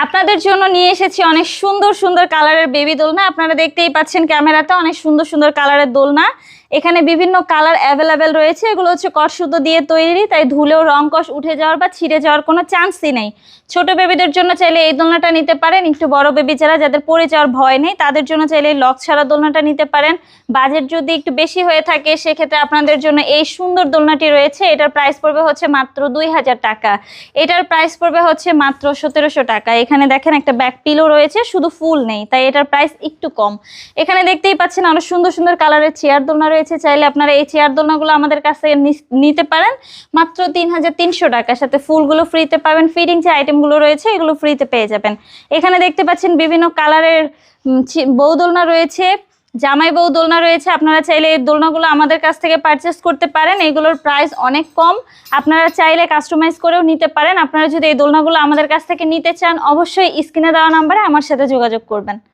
আপনাদের জন্য নিয়ে এসেছি অনেক সুন্দর সুন্দর কালারের বেবি দোলনা। আপনারা দেখতেই পাচ্ছেন ক্যামেরাতে অনেক সুন্দর সুন্দর কালারের দোলনা। এখানে বিভিন্ন কালার অ্যাভেলেবেল রয়েছে। এগুলো হচ্ছে কটসুতো দিয়ে তৈরি, তাই ধুলেও রং কষ উঠে যাওয়ার বা ছিঁড়ে যাওয়ার কোনো চান্সই নেই। ছোট বেবিদের জন্য চাইলে এই দোলনাটা নিতে পারেন। একটু বড় বেবি যারা, যাদের পড়ে যাওয়ার ভয় নেই, তাদের জন্য চাইলে এই লক ছাড়া দোলনাটা নিতে পারেন। বাজেট যদি একটু বেশি হয়ে থাকে সেক্ষেত্রে আপনাদের জন্য এই সুন্দর দোলনাটি রয়েছে। এটার প্রাইস পড়বে হচ্ছে মাত্র 2000 টাকা। এটার প্রাইস পড়বে হচ্ছে মাত্র 1700 টাকা। এখানে দেখেন একটা ব্যাক পিলো রয়েছে, শুধু ফুল নেই, তাই এটার প্রাইস একটু কম। এখানে দেখতেই পাচ্ছেন আরো সুন্দর সুন্দর কালারের চেয়ার দোলনা রয়েছে। চাইলে আপনারা এই চেয়ার দোলনাগুলো আমাদের কাছে নিতে পারেন মাত্র 3300 টাকার সাথে ফুলগুলো ফ্রিতে পাবেন। ফিডিং যে আইটেমগুলো রয়েছে এগুলো ফ্রিতে পেয়ে যাবেন। এখানে দেখতে পাচ্ছেন বিভিন্ন কালারের বউ দোলনা রয়েছে, জামাই বউ দোলনা রয়েছে। আপনারা চাইলে এই দোলনাগুলো আমাদের কাছ থেকে পারচেস করতে পারেন। এগুলোর প্রাইস অনেক কম, আপনারা চাইলে কাস্টমাইজ করেও নিতে পারেন। আপনারা যদি এই দোলনাগুলো আমাদের কাছ থেকে নিতে চান অবশ্যই স্ক্রিনে দেওয়া নাম্বারে আমার সাথে যোগাযোগ করবেন।